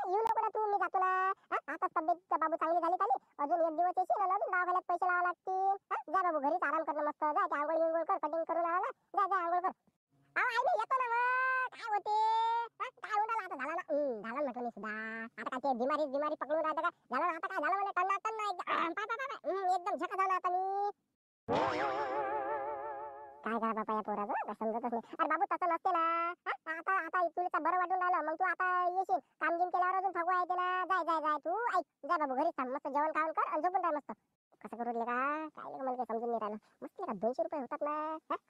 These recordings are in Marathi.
येऊ नको ना तू, मी जातो ना. आता तब्येत बाबू चांगली झाली खाली, अजून एक दिवस येशील आणि अजून दवाखान्यात पैसे लावा लागतील. जा बाबू घरीच आराम कर ना मस्त. जा ते आंघोळ गिंघोळ कर, कटिंग करून आला ना. जा जा आंघोळ कर. अहो आई मी येतो ना मग. काय होते काय उडाला आता, झाला ना. झालं म्हटलं मी सुद्धा. आता काय ते बिमारी बिमारी पकडून राहतं का. झालं ना आता, काय झालं मला टन्ना टन्ना एकदम पाय पाय पाय एकदम झका झाला आता मी. काय करा बापा या पोराचं, काय समजतच नाही. अरे बाबू तसं नसते ना. आता आता तुला बरं वाटून राहिलं मग तू आता येशील. काम गिम केल्यावर अजून थकवा येते ना. जाय जाय जाय तू ऐक, जा बाबू घरी थांब, मस्त जेवण खाऊन कर आणि झोपून राह मस्त. कसं करू का काय मला काही समजून नाही राहिलं. मस्त का 200 रुपये होतात ना.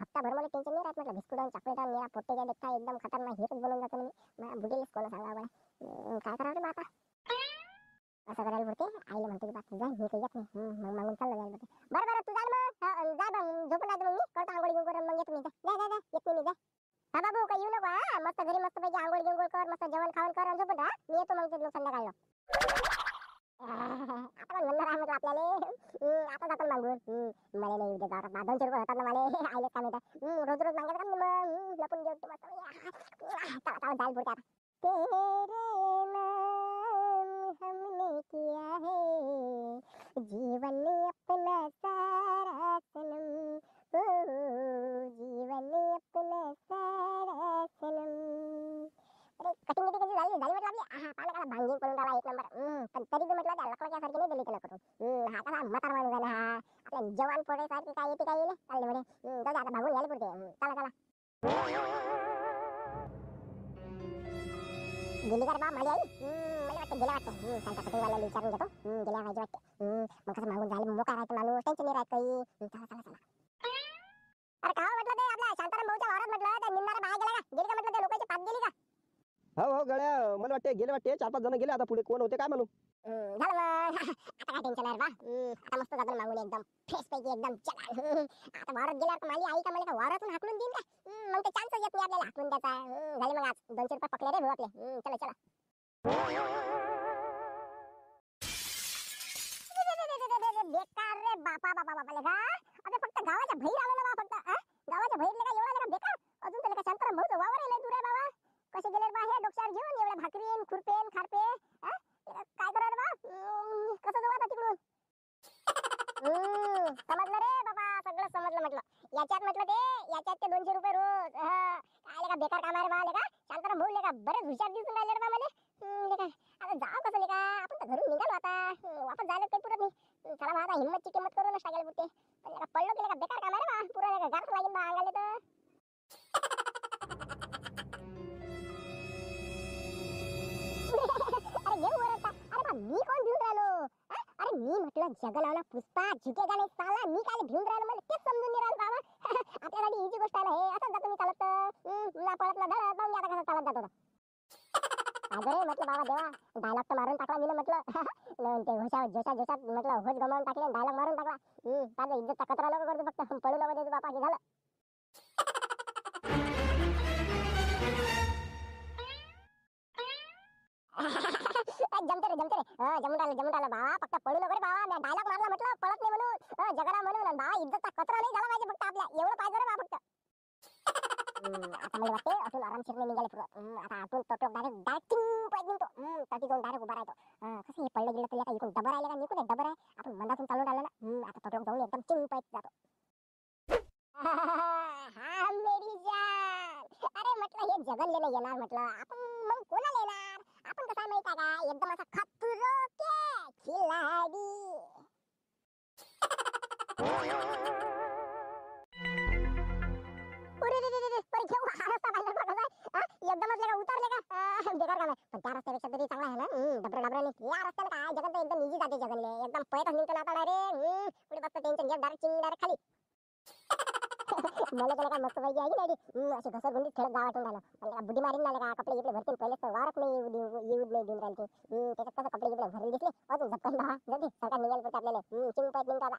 हप्ताभर मला टेन्शन नाही राहत म्हटलं. बिस्कुट आणि चॉकलेट आणि मेरा पोट्टे देखता एकदम खतरनाक हेच बनवून जातो मी. बुडीलेच कोण सांगा बरं. काय करावं रे बापा. असं करायला पुरते. आईला म्हणते की बाप जाय, मी काही येत नाही. मग मागून चाललं जायला पुरते. बरं बरं तू जा मग. जा मग झोपून राहतो मग मी. करतो आंघोळ गिंघोळ मग येतो मी. जा जा जा येत नाही मी. जा हा बाबू काही येऊ नको. मस्त घरी मस्त पैकी आंघोळ गिंघोळ कर, मस्त जेवण खाऊन कर आणि झोपून राहा. मी येतो मग ते संध्याकाळला. आता पण म्हणणार आहे म्हटलं आपल्याला. आता जातो मागून. मला नाही उद्या जातात 200 रुपये होतात ना मला. आलेच का म्हणतात. रोज रोज मागायचं का मग. लपून घेऊ मस्त. चला जाईल पुढे आता. तेरे नाम हमने किया है जीवन अपना सारा सनम. ओ जीवन अपना सारा सनम. अरे कटिंग किती कधी झाली झाली म्हटलं आपली. पाहिलं का भांगी करून राहिला एक नंबर. पण तरी बी म्हटलं त्या लकवाच्यासारखी नाही दिली त्याला करून. हा कसा म्हातार माणूस झाला हा. आपल्या जवान पोरासारखी काय येते काय येईल चालले म्हणे. जाऊ आता भागून घ्यायला पुरते. चला चला गेली का रे बा माझी आई. मला वाटतं गेल्या वाटतं. सांगता कटिंगवाल्याला विचारून घेतो. गेल्या पाहिजे वाटते. मग कसं मागून झाले मोका राहते माणूस, टेन्शन नाही राहत काही. चला चला चला. अरे का म्हटलं ते आपल्या शांताराम भाऊच्या वावरात म्हटलं त्या निम्मारा बाहेर गेला का. गेली का म्हटलं त्या लोकांची पात गेली का. हो हो गड्या, मला वाटते गेले वाटते 4-5 जण गेले. आता पुढे कोण होते काय म्हणू. झालं मग. आता काय टेन्शन आहे रे बा. आता मस्त जातो मागून एकदम फ्रेश पैकी एकदम चला. आता वावरात गेल्यावर माझी आई का मला वावरातून हाकलून देईन का. मग ते चान्स येत नाही आपल्याला हाकलून द्यायचा. झाले मग आज 200 रुपये पकडले रे भाऊ आपले. चला चला. बेकार रे बापा बापा बापा लेका. अबे फक्त गावाच्या बाहेर आलो ना बा फक्त. गावाच्या बाहेर लेका एवढा लेका बेकार. अजून तर लेका शांताराम भाऊचं वावर आहे लय दूर आहे बाबा. कसे गेले बा हे डोक्यावर घेऊन एवढ्या भाकरीन खुरपेन खारपे. काय करा रे बा. कसं जाऊ आता तिकडून. समजलं रे बाबा, सगळं समजलं म्हटलं. याच्यात म्हटलं ते याच्यात ते 200 रुपये रोज. काय लेका बेकार काम आहे रे बा लेका. शांताराम भाऊ लेका बरेच हुशार दिसून राहिले रे बा मला. लेका आता जाऊ कसं लेका. आपण तर घरून निघालो आता. वापस जायला काही पुरत नाही. चला मग आता हिंमतची किंमत करूनच टाकायला पुरते. पण लेका पडलो की लेका बेकार काम आहे रे बा. पुरा लेका गाठ लागेल बा अंगाले तर. अरे घेऊ वर. अरे बा मी कोण भिऊन राहिलो. अरे मी म्हटलं जगलावला पुष्पा झुकेगा नाही साला. मी काय भिऊन राहिलो मला तेच समजून नाही राहिलं बाबा. आपल्यासाठी इजी गोष्ट आहे हे. असंच जातो मी चालत ना पळत ना धडत मग आता कसं चालत जातो. अरे म्हटलं बाबा देवा डायलॉग तर मारून टाकला मी म्हटलं. ते जोशात जोशात म्हटलं होश गमावून टाकले डायलॉग मारून टाकला. माझा इज्जतचा कचरा नको करतो फक्त. पळू नको देतो बापा की झालं. जमते रे जमून राहिलं बाबा. फक्त पळू नको रे बाबा. डायलॉग मारला म्हटलं पळत नाही म्हणून. जगला म्हणून बाबा इज्जतचा कचरा नाही झाला पाहिजे फक्त आपल्या. एवढं पाहिजे रे बा फक्त. आता मला वाटते अजून आरामशीर निघाले पुरं. आता आतून तोटोक डायरेक्ट पाहिजे तो. तटी जाऊन डायरेक्ट उभा राहतो. कसं हे पडलं गेलं तर आता इकडून डबर राहिले का निकून डबर आहे. आपण मंदातून चालून राहिलं ना. आता तोटोक जाऊन एकदम चिंग पाहिजे जातो. हा मेरी जान. अरे म्हटलं हे जगन लेणं येणार म्हटलं. आपण मग कोणाला येणार. आपण कसं आहे माहिती आहे का एकदम असा खतरो के खिलाडी. एकदमच लेका उतरले का बेकार काम आहे. पण त्या रस्त्यापेक्षा तरी चांगला आहे ना. डबरे डबऱ्याने या रस्त्याला काय जगन तर एकदम इझी जाते जगनले. एकदम पळतच निघतो ना आता डायरेक्ट. पुढे बसतं टेन्शन घ्या डायरेक्ट चिंग डायरेक्ट खाली. मला त्याला काय मस्त पाहिजे आहे की नाही. अशी घसरगुंडीत खेळत जा वाटून राहिलं. पण बुडी मारीन ना का कपडे गिपडे भरतील पहिलेच तर वारच नाही येऊ नाही देऊन राहिले. त्याच्यात कसं कपडे गिपडे भरले दिसले अजून झपकन दहा जाते सरकार निघायला पडते आपल्याला. चिंग पाहिजे निघतो आता.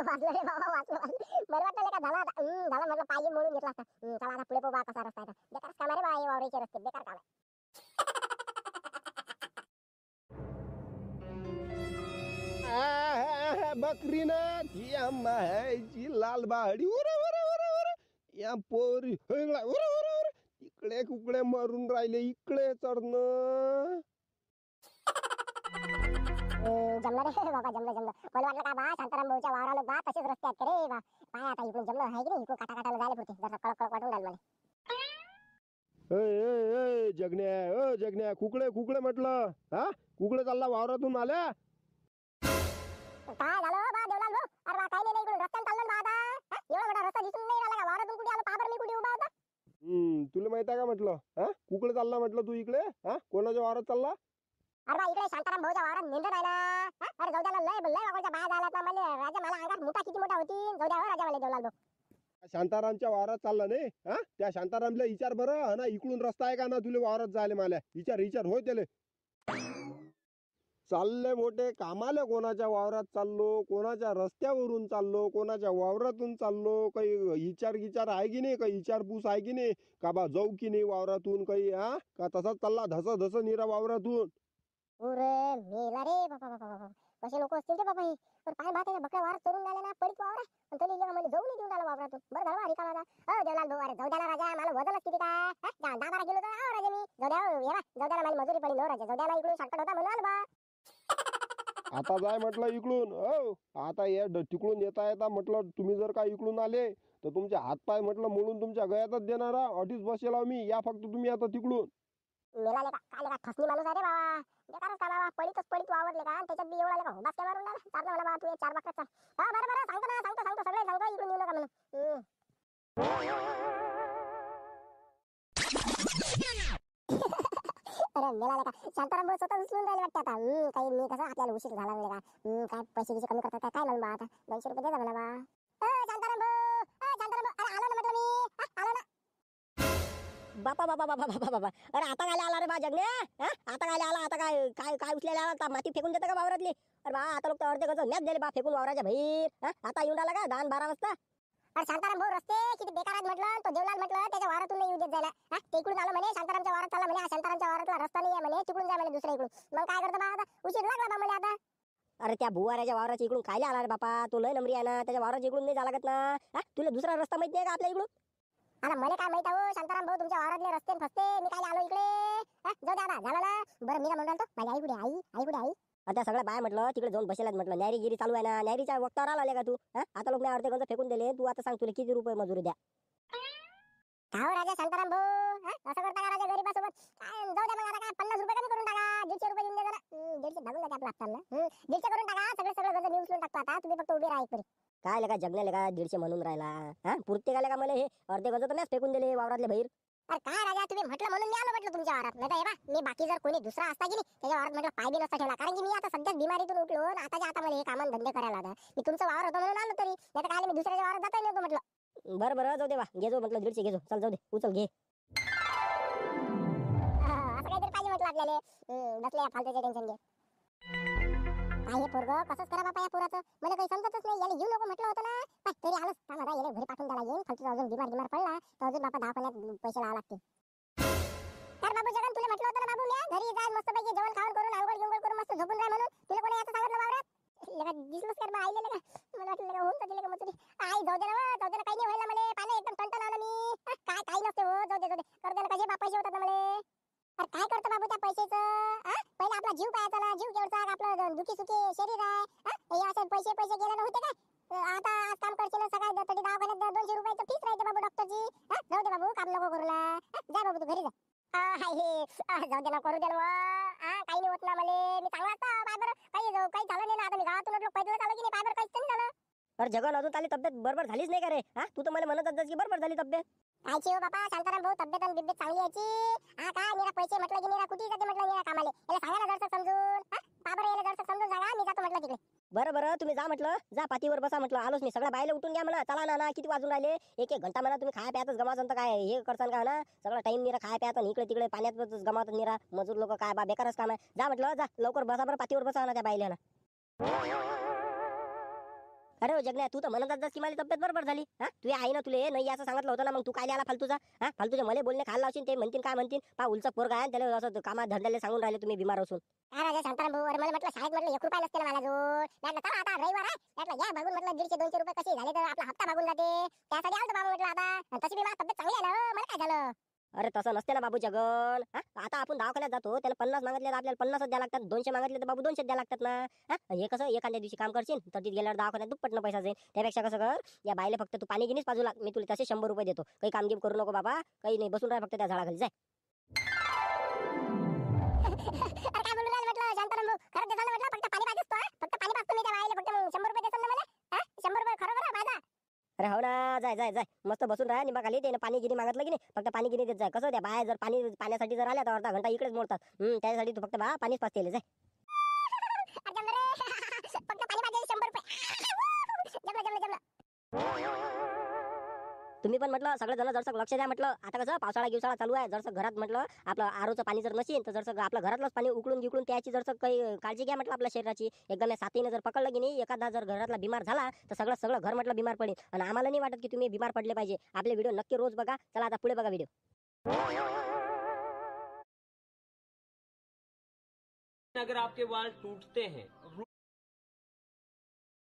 वाचलो रे बाबा वाचलो. मला वाटलं का झाला आता. झाला म्हटलं पाहिजे म्हणून घेतला असता. चला आता पुढे बा कसा रस्ता आहे. बेकार काम आहे रे बा हे वावराचे रस्ते बेकार काम आहे. बकरी ना या मायची लाल बाडी उरे उरे उरे उरे या पोरी उरे उरे उरे इकडे कुकडे मरून राहिले इकडे चढणं जमलं रे बाबा जमलं मला वाटलं का बा शांताराम भाऊच्या वावराला बा तसेच रस्ते आहेत रे बा पाय आता इकडून जमलं आहे की नाही इकडून काटाकाटाला जायला पुरते जरा कळक कळक वाटून राहिलं मला जगण्या कुकडे कुकडे म्हटलं हा कुकडे चालला वावरातून आल्या काय झालं बा देवलाल भाऊ अरे बा काही नाही इकडून रस्त्याने चाललं बा आता एवढा मोठा रस्ता दिसून नाही राहिला का वावरातून कुठे आलो पाबर मी कुठे उभा होता तुला माहित आहे का म्हटलं हा कुकडे चालला म्हटलं तू इकडे हा कोणाच्या वावरात चालला अरे बा इकडे शांताराम भाऊच्या वावरात निंदन आहे ना अरे जाऊ द्याला लय लय वावरच्या बाया झाला ना मला राजा मला अंगात मोठा किती मोठा होती जाऊ द्या राजा मला देवलाल भाऊ शांतारामच्या वावरात चालला नाही हा त्या शांतारामला विचार बरं ना इकडून रस्ता आहे का ना तुला वावरात जायला मला विचार होय त्याले चालले मोठे कामाले कोणाच्या वावरात चाललो कोणाच्या रस्त्यावरून चाललो कोणाच्या वावरातून चाललो काही विचार आहे की नाही काही विचारपूस आहे की नाही का बा जाऊ की नाही वावरातून काही हा का तसाच चालला धस निरा वावरातून अरे मेला रे बाबा बाबा कसे लोक असतील ते बाबा हे पण पाय भात बकऱ्या वावर चरून राहिले ना पडीत वावरा पण तो लिहिलं मला जाऊ नाही देऊन राहिला वावरातून बरं झालं रिकामा माझा देवलाल भाऊ अरे जाऊ द्याला राजा मला वजनच किती काय 10-12 किलो तर राजा मी जाऊ द्या हे जाऊ द्याला मला मजुरी पडली राजा जाऊ द्याला इकडून शॉर्टकट होता म्हणून आलो बा आता जाय म्हटलं इकडून हो आता या तिकडून येता म्हटलं तुम्ही जर का इकडून आले तर तुमचे हातपाय म्हटलं मोडून तुमच्या गळ्यातच देणार अडीच बसेला मी या फक्त तुम्ही आता तिकडून मेला का काय का ठसनी माणूस आहे रे बाबा बेकारच का बाबा पडीत वावरले का त्याच्यात बी एवढा का बास काय मारून राहिला चाललं मला बा तू 4 बकऱ्या चाल हा बरं सांगतो सगळे सांगतो इकडून येऊ नका म्हणून अरे मेला का शांताराम भाऊ स्वतः उचलून राहिले वाटतं आता काही मी कसं आपल्याला उशीर झाला नाही का काय पैसे कमी करतात काय म्हणून बा आता 200 रुपये दे मला बा शांताराम भाऊ अरे आलो ना म्हटलं मी आलो ना बापा अरे आता काय आला रे बा जगण्या आता काय आला आता काय काय काय उचलेला आला माती फेकून देता का वावरातली अरे बा आता लोक तर अर्धे गज मॅच दिले बा फेकून वावराच्या बाहेर आता येऊन आला का 10-12 वाजता अरे शांताराम भाऊ रस्ते किती बेकार आहेत म्हटलं तो देवलाल म्हटलं त्याच्या वारातून नाही येऊ देत जायला ते इकडून आलं म्हणे शांतारामच्या वारात चालला म्हणे शांतारामच्या वारातला रस्ता नाही आहे म्हणे तिकडून जा म्हणे दुसऱ्या इकडून मग काय करतो बा आता उशीर लागला बा मला आता अरे त्या भुवाऱ्याच्या वावराच्या इकडून कायला आला रे बापा तो लय नंबरी आहे ना त्याच्या वावराच्या इकडून नाही जा लागत ना तुला दुसरा रस्ता माहित नाही का आपल्या इकडून आता मला काय माहित आहे शांताराम भाऊ तुमच्या वावरातले रस्ते फसते मी काय आलो इकडे जाऊ द्या झालं ना बरं मी म्हणून राहिलो माझी आई कुठे आई आता सगळ्या बाय म्हटलं तिकडे जाऊन बसेलात म्हटलं न्यारीगिरी चालू आहे ना न्यारीच्या वक्तावर आला का तू आता लोक अर्धे गंज फेकून दिले तू आता सांग तुला किती रुपये मजुरी द्या का राजा शांताराम भाऊ असं करता का राजा गरीबासोबत जाऊ द्या मग आता काय 50 रुपये कमी करून टाका 150 रुपये देऊन द्या जरा 150 भागून द्या आपला हप्ता 150 करून टाका सगळं गंज न्यूज टाकतो आता तुम्ही फक्त उभे राहा एक तरी काय लगा जगण्याले का 150 म्हणून राहिला पुरते काय का मला हे अर्धे गंज तर मॅच फेकून दिले वावरातले बाहेर अरे काय राजा तुम्ही म्हटलं म्हणून मी आलो म्हटलं तुमच्या वारात नाही तर हे बा मी बाकी जर कोणी दुसरा असता की नाही त्याच्या वारात म्हटलं पाय बी नसता ठेवला कारण की मी आता सध्या बिमारीतून उठलो आता मला हे कामं धंदे करायला आता मी तुमचं वावर होतं म्हणून आलो तरी नाही तर काय मी दुसऱ्याच्या वारात जाता नव्हतं म्हटलं बरं जाऊ दे बा घेजो म्हटलं 150 घेजो चल जाऊ दे उचल घे असं काहीतरी पाहिजे म्हटलं आपल्याला बसले फालतूचे टेन्शन घे काय हे पोरग कसंच करा बापा या पोराचं मला काही समजतच नाही याला येऊ नको म्हटलं होतं ना पण तरी आलोच थांबा याला घरी पाठवून द्यायला येईन फालतू अजून बिमार पडला तर अजून बापा दवाखान्यात पैसे लावा लागतील तर बाबू जगन तुला म्हटलं होतं ना बाबू म्या घरी जा मस्त पैकी जेवण खाऊन करून आंघोळ करून मस्त झोपून राह म्हणून तुला कोणी याचं सांगितलं वावरात लगा दिसलंच कर बा आईले लगा मला वाटलं लगा होऊन दिले का मग तुझी आई जाऊ दे ना काही नाही व्हायला मला पाणी एकदम टंटन आलं मी काय काही नसते हो जाऊ दे कर दे कसे पैसे होतात ना मला अरे काय करतो बाबू त्या पैशाचं पहिले आपला जीव पाहायचा ना जीव केवढचा आपलं दुखी सुखी शरीर आहे हे असे पैसे गेले नव्हते काय आता आज काम करशील ना सकाळी तरी दवाखान्यात 200 रुपयाचं फीस राहते बाबू डॉक्टरची जाऊ दे बाबू काम नको करूला जा बाबू तू घरी जा जाऊ दे ना करू दे ना काही नाही होत ना मला मी चांगला असता पाय बरं काही झालं नाही ना आता मी गावातून उठलो पैदल चालू की नाही पाय बरं काहीच नाही झालं अरे जगन अजून ताली तब्येत बरोबर झालीच नाही का रे तू तर मला म्हणत होतास की बरोबर झाली तब्येत कायची हो बाबा शांताराम भाऊ तब्येत आणि बिब्येत चांगली यायची काय निरा पैसे म्हटलं की निरा कुठे जाते म्हटलं निरा कामाले याला सांगा ना जरसं समजून बाबर याला जरसं समजून जागा मी जातो म्हटलं तिकडे बरं तुम्ही जा म्हटलं जा पातीवर बसा म्हटलं आलोच मी सगळ्या बायला उठून घ्या म्हणा चला ना किती वाजून राहिले एक घंटा म्हणा तुम्ही खाया प्यातच गमावत काय हे करसान का ना सगळा टाइम निरा खाया प्यात इकडे तिकडे पाण्यात गमावत निरा मजूर लोक काय बा बेकारच काम आहे जा म्हटलं जा लवकर बसा बरं पातीवर बसा ना त्या बायला ना अरे जगण्या तू तर म्हणत होतास की माझी तब्येत बरोबर झाली तू आई ना तुले नाही असं सांगितलं होतं ना मग तू काय आला फालतूचा फालतूच्या मला बोलणे खायला लावशील ते म्हणतील काय म्हणतील पा उलचक पोरगा आहे त्याला असं कामात धंद्याला सांगून राहिले तुम्ही बिमार असून काय राजा शांताराम भाऊ अरे मला म्हटलं शाळेत म्हटलं 1 रुपया नसते मला जोड म्हटलं चला आता रविवार आहे म्हटलं घ्या भागून, म्हटलं 150-200 रुपये कसे झाले तर आपला हप्ता भागून जाते, त्यासाठी आलतो बाबा म्हटलं आता. आणि तशी बी माझी तब्येत चांगली आहे ना हो, मला काय झालं. अरे तसं नसते ना बाबू जगन. हा? आता आपण दवाखान्यात जातो त्याला 50 मागितले तर आपल्याला 50च द्यायला लागतात, 200 मागितले तर बाबू 200 द्यायला लागतात ना. हा? हे कसं एखाद्या दिवशी काम करशील तर तिथे गेल्यावर दवाखान्यात दुप्पटनं पैसा जाईल. त्यापेक्षा कसं कर, या बाईला फक्त तू पाणी गिनीच बाजूला, मी तुला तसे 100 रुपये देतो. काही कामगिम करू नको बाबा, काही नाही, बसून राहा फक्त त्या झाडाखाली जाय. अरे काय बोलू राहिला म्हटलं शांताराम भाऊ, खरंच देसाल ना म्हटलं, फक्त पाणी पाजतो तो, फक्त पाणी पाजतो मी त्या बाईला, फक्त मग 100 रुपये देसाल ना मला. हा? 100 रुपये खरोखर माझा. अरे हो ना, जाय जाय जाय, मस्त बसून राहा निंबा खाली. त्याने पाणी गिनी मागितलं की नाही, फक्त पाणी गिनी देत जाय. कसं त्या बाया जर पाण्यासाठी जर आल्या तर अर्धा घंटा इकडेच मोडतात. त्यासाठी तू फक्त बा पाणीच पाजते जाय. अरे जमलं रे. फक्त पाणी पाजायला 100 रुपये. जमलं जमलं जमलं. तुम्ही पण म्हटलं सगळे जण जरसं लक्ष द्या म्हटलं. आता कसं पावसाळा गिवसाळा चालू आहे, जरसं घरात म्हटलं आपलं आरोचं पाणी जर नसेल तर जरसं आपलं घरातलंच पाणी उकळून गिकळून त्याची जरसं काही काळजी घ्या म्हटलं आपल्या शरीराची. एकदम या साथीने जर पकडलं की नाही, एखादा जर घरातला बिमार झाला तर सगळं सगळं घर म्हटलं बिमार पडेल. आणि आम्हाला नाही वाटत की तुम्ही बिमार पडले पाहिजे. आपले व्हिडिओ नक्की रोज बघा. चला आता पुढे बघा व्हिडिओ. अगर आपके बाल टूटते हैं